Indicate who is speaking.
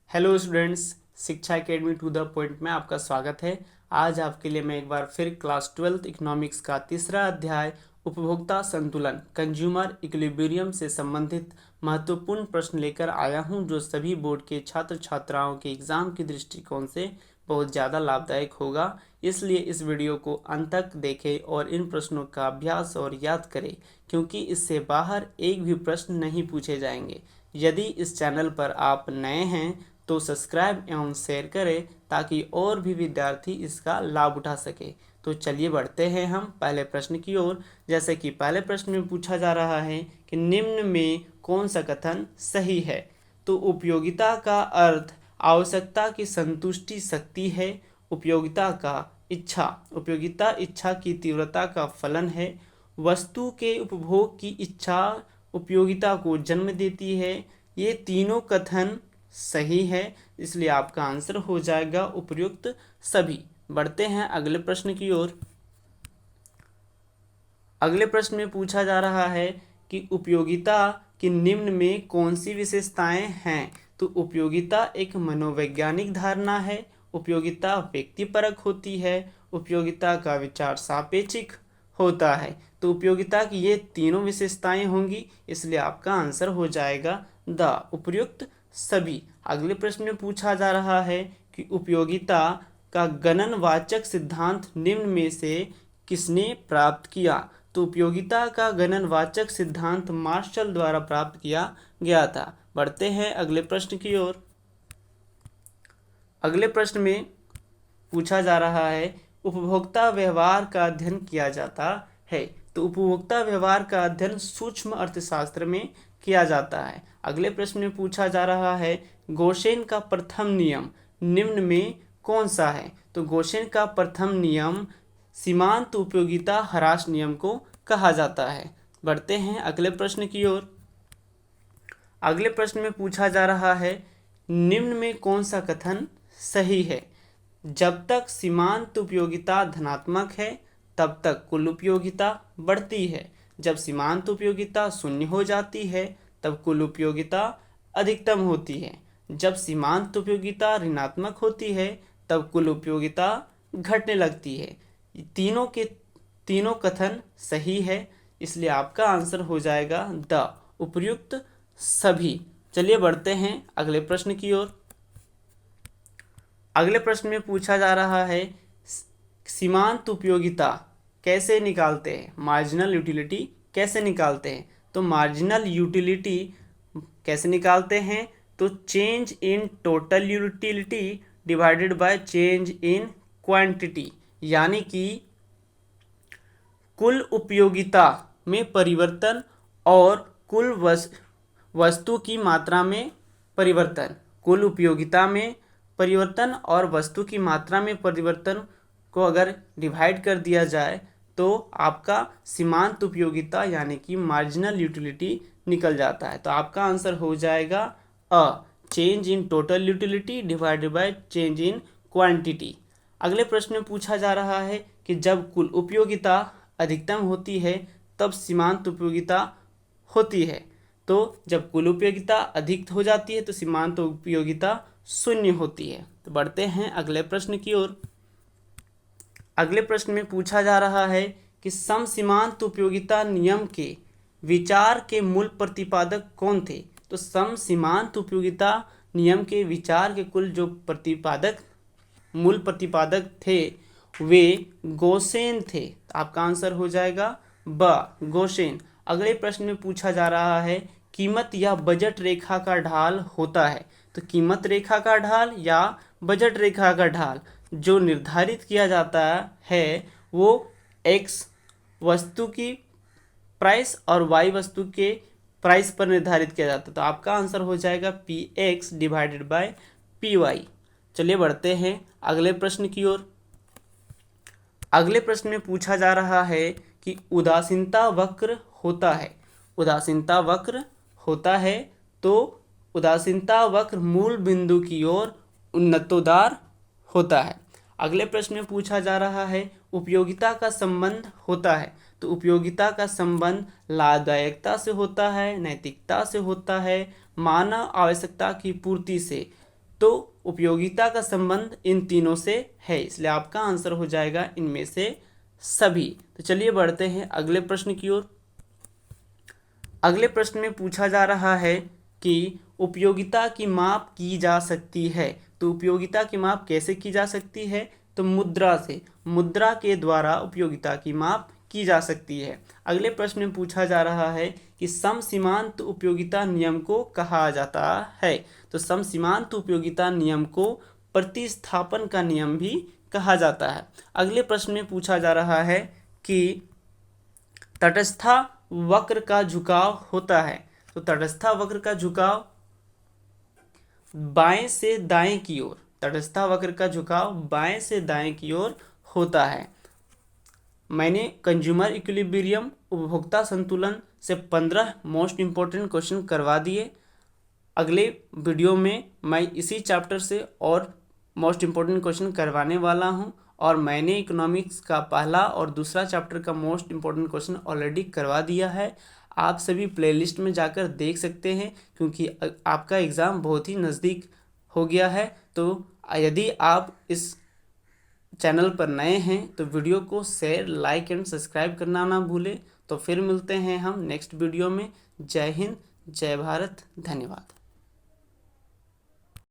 Speaker 1: Hello students, शिक्षा academy to the point में आपका स्वागत है। आज आपके लिए मैं एक बार फिर क्लास 12th इकोनॉमिक्स का तीसरा अध्याय उपभोक्ता संतुलन कंज्यूमर इक्विलिब्रियम से संबंधित महत्वपूर्ण प्रश्न लेकर आया हूं, जो सभी बोर्ड के छात्र छात्राओं के एग्जाम के दृष्टिकोण से बहुत ज़्यादा लाभदायक होगा। इसलिए इस वीडियो को अंत तक देखें और इन प्रश्नों का अभ्यास और याद करें, क्योंकि इससे बाहर एक भी प्रश्न नहीं पूछे जाएंगे। यदि इस चैनल पर आप नए हैं तो सब्सक्राइब एवं शेयर करें ताकि और भी विद्यार्थी इसका लाभ उठा सके। तो चलिए बढ़ते हैं हम पहले प्रश्न की ओर। जैसे कि पहले प्रश्न में पूछा जा रहा है कि निम्न में कौन सा कथन सही है। तो उपयोगिता का अर्थ आवश्यकता की संतुष्टि शक्ति है। उपयोगिता इच्छा की तीव्रता का फलन है। वस्तु के उपभोग की इच्छा उपयोगिता को जन्म देती है। ये तीनों कथन सही है, इसलिए आपका आंसर हो जाएगा उपर्युक्त सभी। बढ़ते हैं अगले प्रश्न की ओर। अगले प्रश्न में पूछा जा रहा है कि उपयोगिता की निम्न में कौन सी विशेषताएं हैं। तो उपयोगिता एक मनोवैज्ञानिक धारणा है। उपयोगिता व्यक्तिपरक होती है। उपयोगिता का विचार सापेक्षिक होता है। तो उपयोगिता की ये तीनों विशेषताएं होंगी, इसलिए आपका आंसर हो जाएगा द उपर्युक्त सभी। अगले प्रश्न में पूछा जा रहा है कि उपयोगिता का गणनवाचक सिद्धांत निम्न में से किसने प्राप्त किया। तो उपयोगिता का गणनवाचक सिद्धांत मार्शल द्वारा प्राप्त किया गया था। बढ़ते हैं अगले प्रश्न की ओर। अगले प्रश्न में पूछा जा रहा है उपभोक्ता व्यवहार का अध्ययन किया जाता है। तो उपभोक्ता व्यवहार का अध्ययन सूक्ष्म अर्थशास्त्र में किया जाता है। अगले प्रश्न में पूछा जा रहा है गोसेन का प्रथम नियम निम्न में कौन सा है। तो गोसेन का प्रथम नियम सीमांत उपयोगिता ह्रास नियम को कहा जाता है। बढ़ते हैं अगले प्रश्न की ओर। अगले प्रश्न में पूछा जा रहा है निम्न में कौन सा कथन सही है। जब तक सीमांत उपयोगिता धनात्मक है तब तक कुल उपयोगिता बढ़ती है। जब सीमांत उपयोगिता शून्य हो जाती है तब कुल उपयोगिता अधिकतम होती है। जब सीमांत उपयोगिता ऋणात्मक होती है तब कुल उपयोगिता घटने लगती है। तीनों कथन सही है, इसलिए आपका आंसर हो जाएगा द उपर्युक्त सभी। चलिए बढ़ते हैं अगले प्रश्न की ओर। अगले प्रश्न में पूछा जा रहा है सीमांत उपयोगिता कैसे निकालते हैं, मार्जिनल यूटिलिटी कैसे निकालते हैं। तो मार्जिनल यूटिलिटी कैसे निकालते हैं। तो change in total utility divided by change in quantity, यानी कि कुल उपयोगिता में परिवर्तन और कुल वस्तु की मात्रा में परिवर्तन। कुल उपयोगिता में परिवर्तन और वस्तु की मात्रा में परिवर्तन को अगर डिवाइड कर दिया जाए तो आपका सीमांत उपयोगिता यानी कि मार्जिनल यूटिलिटी निकल जाता है। तो आपका आंसर हो जाएगा change in total utility divided by change in quantity. अगले प्रश्न में पूछा जा रहा है कि जब कुल उपयोगिता अधिकतम होती है तब सीमांत उपयोगिता होती है। तो जब कुल उपयोगिता अधिक हो जाती है तो सीमांत उपयोगिता शून्य होती है। तो बढ़ते हैं अगले प्रश्न की ओर। अगले प्रश्न में पूछा जा रहा है कि समसीमांत उपयोगिता नियम के विचार के मूल प्रतिपादक कौन थे। तो समसीमांत उपयोगिता नियम के विचार के कुल जो मूल प्रतिपादक थे वे गोसेन थे। आपका आंसर हो जाएगा ब गोसेन। अगले प्रश्न में पूछा जा रहा है कीमत या बजट रेखा का ढाल होता है। तो कीमत रेखा का ढाल या बजट रेखा का ढाल जो निर्धारित किया जाता है वो x वस्तु की प्राइस और y वस्तु के प्राइस पर निर्धारित किया जाता है। तो आपका आंसर हो जाएगा px डिवाइडेड बाय py। चलिए बढ़ते हैं अगले प्रश्न की ओर। अगले प्रश्न में पूछा जा रहा है कि उदासीनता वक्र होता है। उदासीनता वक्र होता है तो उदासीनता वक्र मूल बिंदु की ओर उन्नतोदार होता है। अगले प्रश्न में पूछा जा रहा है उपयोगिता का संबंध होता है। तो उपयोगिता का संबंध लाभदायकता से होता है, नैतिकता से होता है, मानव आवश्यकता की पूर्ति से। तो उपयोगिता का संबंध इन तीनों से है, इसलिए आपका आंसर हो जाएगा इनमें से सभी। तो चलिए बढ़ते हैं अगले प्रश्न की ओर। अगले प्रश्न में पूछा जा रहा है कि उपयोगिता की माप की जा सकती है। तो उपयोगिता की माप कैसे की जा सकती है? तो मुद्रा से, मुद्रा के द्वारा उपयोगिता की माप की जा सकती है। अगले प्रश्न में पूछा जा रहा है कि समसीमांत उपयोगिता नियम को कहा जाता है। तो समसीमांत उपयोगिता नियम को प्रतिस्थापन का नियम भी कहा जाता है। अगले प्रश्न में पूछा जा रहा है कि तटस्था वक्र का झुकाव होता है। तो तटस्था वक्र का झुकाव बाएं से दाएं की ओर, तटस्था वक्र का झुकाव बाएं से दाएं की ओर होता है। मैंने कंज्यूमर इक्विलिब्रियम, उपभोक्ता संतुलन से 15 मोस्ट इंपॉर्टेंट क्वेश्चन करवा दिए। अगले वीडियो में मैं इसी चैप्टर से और मोस्ट इंपॉर्टेंट क्वेश्चन करवाने वाला हूं, और मैंने इकोनॉमिक्स का पहला और दूसरा चैप्टर का मोस्ट इंपॉर्टेंट क्वेश्चन ऑलरेडी करवा दिया है। आप सभी प्लेलिस्ट में जाकर देख सकते हैं, क्योंकि आपका एग्ज़ाम बहुत ही नज़दीक हो गया है। तो यदि आप इस चैनल पर नए हैं तो वीडियो को शेयर, लाइक एंड सब्सक्राइब करना ना भूलें। तो फिर मिलते हैं हम नेक्स्ट वीडियो में। जय हिंद, जय भारत, धन्यवाद।